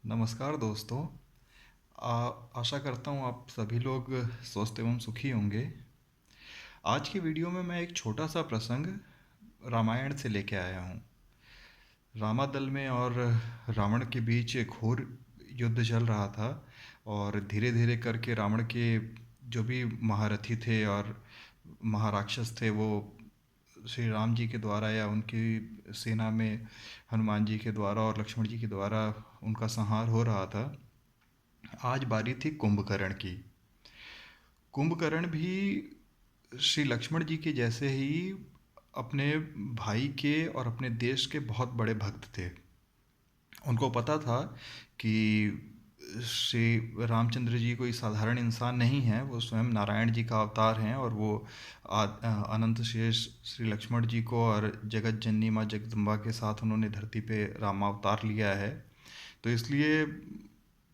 नमस्कार दोस्तों। आशा करता हूँ आप सभी लोग स्वस्थ एवं सुखी होंगे। आज की वीडियो में मैं एक छोटा सा प्रसंग रामायण से लेके आया हूँ। रामादल में और रावण के बीच एक घोर युद्ध चल रहा था और धीरे धीरे करके रावण के जो भी महारथी थे और महाराक्षस थे वो श्री राम जी के द्वारा या उनकी सेना में हनुमान जी के द्वारा और लक्ष्मण जी के द्वारा उनका संहार हो रहा था। आज बारी थी कुंभकर्ण की। कुंभकर्ण भी श्री लक्ष्मण जी के जैसे ही अपने भाई के और अपने देश के बहुत बड़े भक्त थे। उनको पता था कि श्री रामचंद्र जी कोई साधारण इंसान नहीं है, वो स्वयं नारायण जी का अवतार हैं और वो अनंत शेष श्री लक्ष्मण जी को और जगत जननी माँ जगदम्बा के साथ उन्होंने धरती पे रामावतार लिया है। तो इसलिए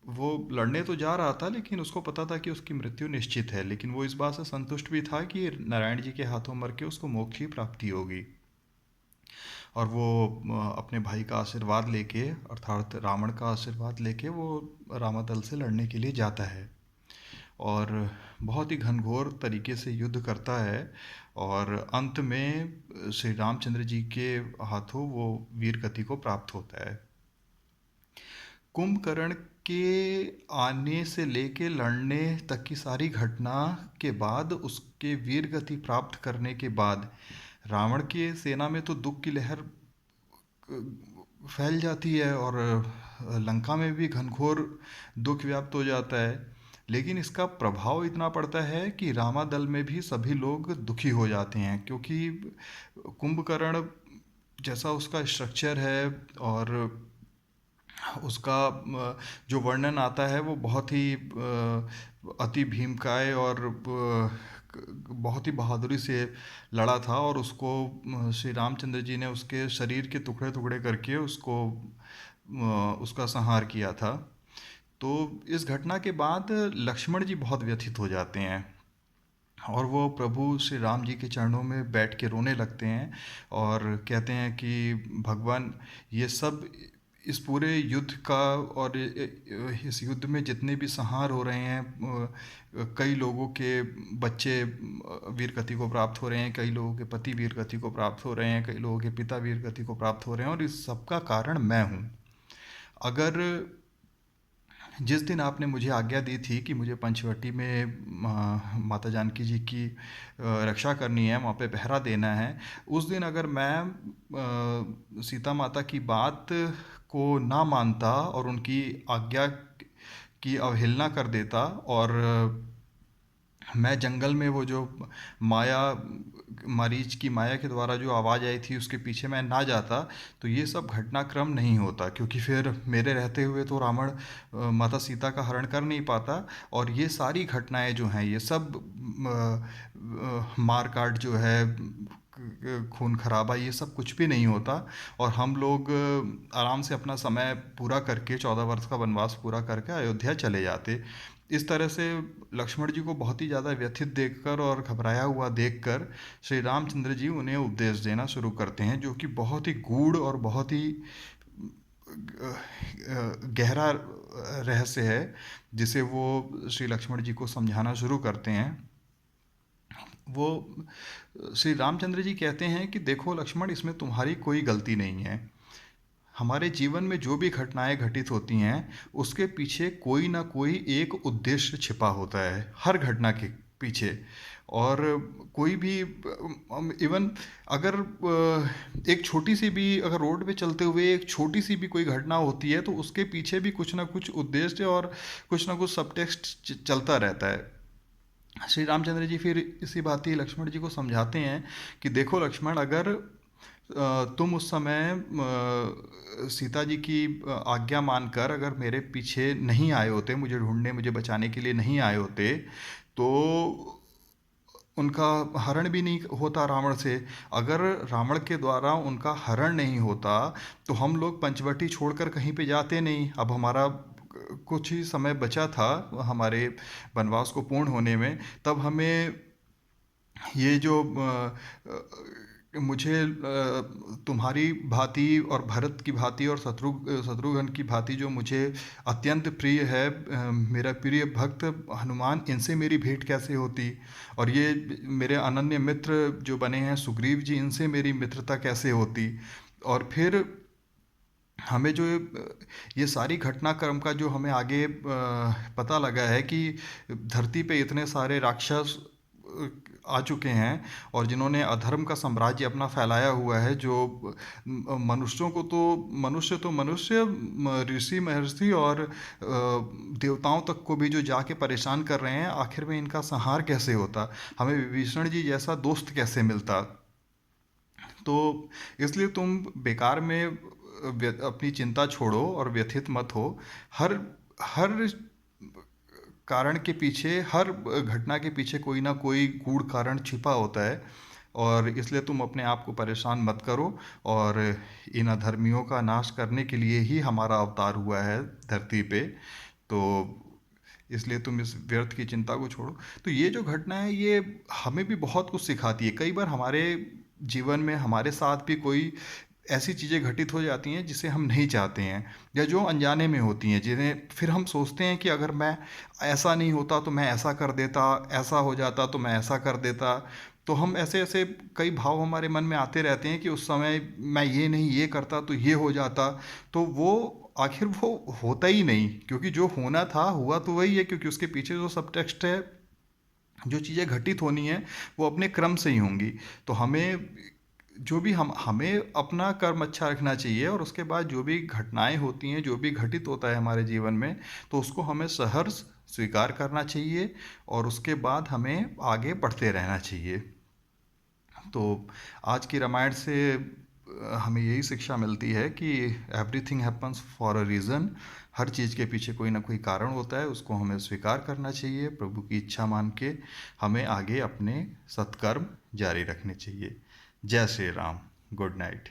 वो लड़ने तो जा रहा था, लेकिन उसको पता था कि उसकी मृत्यु निश्चित है, लेकिन वो इस बात से संतुष्ट भी था कि नारायण जी के हाथों मर के उसको मोक्ष की प्राप्ति होगी। और वो अपने भाई का आशीर्वाद लेके अर्थात रावण का आशीर्वाद लेके वो रामादल से लड़ने के लिए जाता है और बहुत ही घनघोर तरीके से युद्ध करता है और अंत में श्री रामचंद्र जी के हाथों वो वीर गति को प्राप्त होता है। कुंभकर्ण के आने से लेके लड़ने तक की सारी घटना के बाद, उसके वीर गति प्राप्त करने के बाद रावण की सेना में तो दुख की लहर फैल जाती है और लंका में भी घनघोर दुख व्याप्त हो जाता है। लेकिन इसका प्रभाव इतना पड़ता है कि रामादल में भी सभी लोग दुखी हो जाते हैं, क्योंकि कुंभकर्ण जैसा उसका स्ट्रक्चर है और उसका जो वर्णन आता है वो बहुत ही अति भीमकाय और बहुत ही बहादुरी से लड़ा था और उसको श्री रामचंद्र जी ने उसके शरीर के टुकड़े टुकड़े करके उसको उसका संहार किया था। तो इस घटना के बाद लक्ष्मण जी बहुत व्यथित हो जाते हैं और वो प्रभु श्री राम जी के चरणों में बैठ के रोने लगते हैं और कहते हैं कि भगवान, ये सब इस पूरे युद्ध का और इस युद्ध में जितने भी संहार हो रहे हैं, कई लोगों के बच्चे वीर गति को प्राप्त हो रहे हैं, कई लोगों के पति वीर गति को प्राप्त हो रहे हैं, कई लोगों के पिता वीर गति को प्राप्त हो रहे हैं और इस सब का कारण मैं हूँ। अगर जिस दिन आपने मुझे आज्ञा दी थी कि मुझे पंचवटी में माता जानकी जी की रक्षा करनी है, वहाँ पे पहरा देना है, उस दिन अगर मैं सीता माता की बात को ना मानता और उनकी आज्ञा की अवहेलना कर देता और मैं जंगल में वो जो माया मारीच की माया के द्वारा जो आवाज़ आई थी उसके पीछे मैं ना जाता, तो ये सब घटनाक्रम नहीं होता, क्योंकि फिर मेरे रहते हुए तो रावण माता सीता का हरण कर नहीं पाता और ये सारी घटनाएं जो हैं ये सब मार काट जो है, खून खराबा, ये सब कुछ भी नहीं होता और हम लोग आराम से अपना समय पूरा करके 14 वर्ष का वनवास पूरा करके अयोध्या चले जाते। इस तरह से लक्ष्मण जी को बहुत ही ज़्यादा व्यथित देखकर और घबराया हुआ देखकर श्री रामचंद्र जी उन्हें उपदेश देना शुरू करते हैं, जो कि बहुत ही गूढ़ और बहुत ही गहरा रहस्य है, जिसे वो श्री लक्ष्मण जी को समझाना शुरू करते हैं। वो श्री रामचंद्र जी कहते हैं कि देखो लक्ष्मण, इसमें तुम्हारी कोई गलती नहीं है। हमारे जीवन में जो भी घटनाएं घटित होती हैं उसके पीछे कोई ना कोई एक उद्देश्य छिपा होता है, हर घटना के पीछे। और कोई भी इवन अगर एक छोटी सी भी, अगर रोड पे चलते हुए एक छोटी सी भी कोई घटना होती है तो उसके पीछे भी कुछ ना कुछ उद्देश्य और कुछ ना कुछ सबटेक्स्ट चलता रहता है। श्री रामचंद्र जी फिर इसी बात ही लक्ष्मण जी को समझाते हैं कि देखो लक्ष्मण, अगर तुम उस समय सीता जी की आज्ञा मानकर अगर मेरे पीछे नहीं आए होते, मुझे ढूंढने मुझे बचाने के लिए नहीं आए होते, तो उनका हरण भी नहीं होता रावण से। अगर रावण के द्वारा उनका हरण नहीं होता तो हम लोग पंचवटी छोड़कर कहीं पे जाते नहीं। अब हमारा कुछ ही समय बचा था हमारे वनवास को पूर्ण होने में, तब हमें ये जो मुझे तुम्हारी भांति और भरत की भांति और शत्रुघ्न की भांति जो मुझे अत्यंत प्रिय है, मेरा प्रिय भक्त हनुमान, इनसे मेरी भेंट कैसे होती। और ये मेरे अनन्य मित्र जो बने हैं सुग्रीव जी, इनसे मेरी मित्रता कैसे होती। और फिर हमें जो ये सारी घटनाक्रम का जो हमें आगे पता लगा है कि धरती पे इतने सारे राक्षस आ चुके हैं और जिन्होंने अधर्म का साम्राज्य अपना फैलाया हुआ है, जो मनुष्यों को तो मनुष्य ऋषि महर्षि और देवताओं तक को भी जो जाके परेशान कर रहे हैं, आखिर में इनका संहार कैसे होता, हमें विभीषण जी जैसा दोस्त कैसे मिलता। तो इसलिए तुम बेकार में अपनी चिंता छोड़ो और व्यथित मत हो। हर हर कारण के पीछे, हर घटना के पीछे कोई ना कोई गूढ़ कारण छिपा होता है, और इसलिए तुम अपने आप को परेशान मत करो। और इन अधर्मियों का नाश करने के लिए ही हमारा अवतार हुआ है धरती पे। तो इसलिए तुम इस व्यर्थ की चिंता को छोड़ो। तो ये जो घटना है ये हमें भी बहुत कुछ सिखाती है। कई बार हमारे जीवन में हमारे साथ भी कोई ऐसी चीज़ें घटित हो जाती हैं जिसे हम नहीं चाहते हैं, या जो अनजाने में होती हैं, जिन्हें फिर हम सोचते हैं कि अगर मैं ऐसा नहीं होता तो मैं ऐसा कर देता, ऐसा हो जाता तो मैं ऐसा कर देता। तो हम ऐसे ऐसे कई भाव हमारे मन में आते रहते हैं कि उस समय मैं ये नहीं ये करता तो ये हो जाता। तो वो आखिर वो होता ही नहीं, क्योंकि जो होना था हुआ तो वही है, क्योंकि उसके पीछे जो सब टेक्स्ट है, जो चीज़ें घटित होनी है वो अपने क्रम से ही होंगी। तो हमें जो भी हमें अपना कर्म अच्छा रखना चाहिए, और उसके बाद जो भी घटनाएं होती हैं, जो भी घटित होता है हमारे जीवन में, तो उसको हमें सहर्ष स्वीकार करना चाहिए, और उसके बाद हमें आगे बढ़ते रहना चाहिए। तो आज की रामायण से हमें यही शिक्षा मिलती है कि everything happens for a reason. हर चीज़ के पीछे कोई ना कोई कारण होता है, उसको हमें स्वीकार करना चाहिए, प्रभु की इच्छा मान के हमें आगे अपने सत्कर्म जारी रखने चाहिए। जय श्री राम। Good night.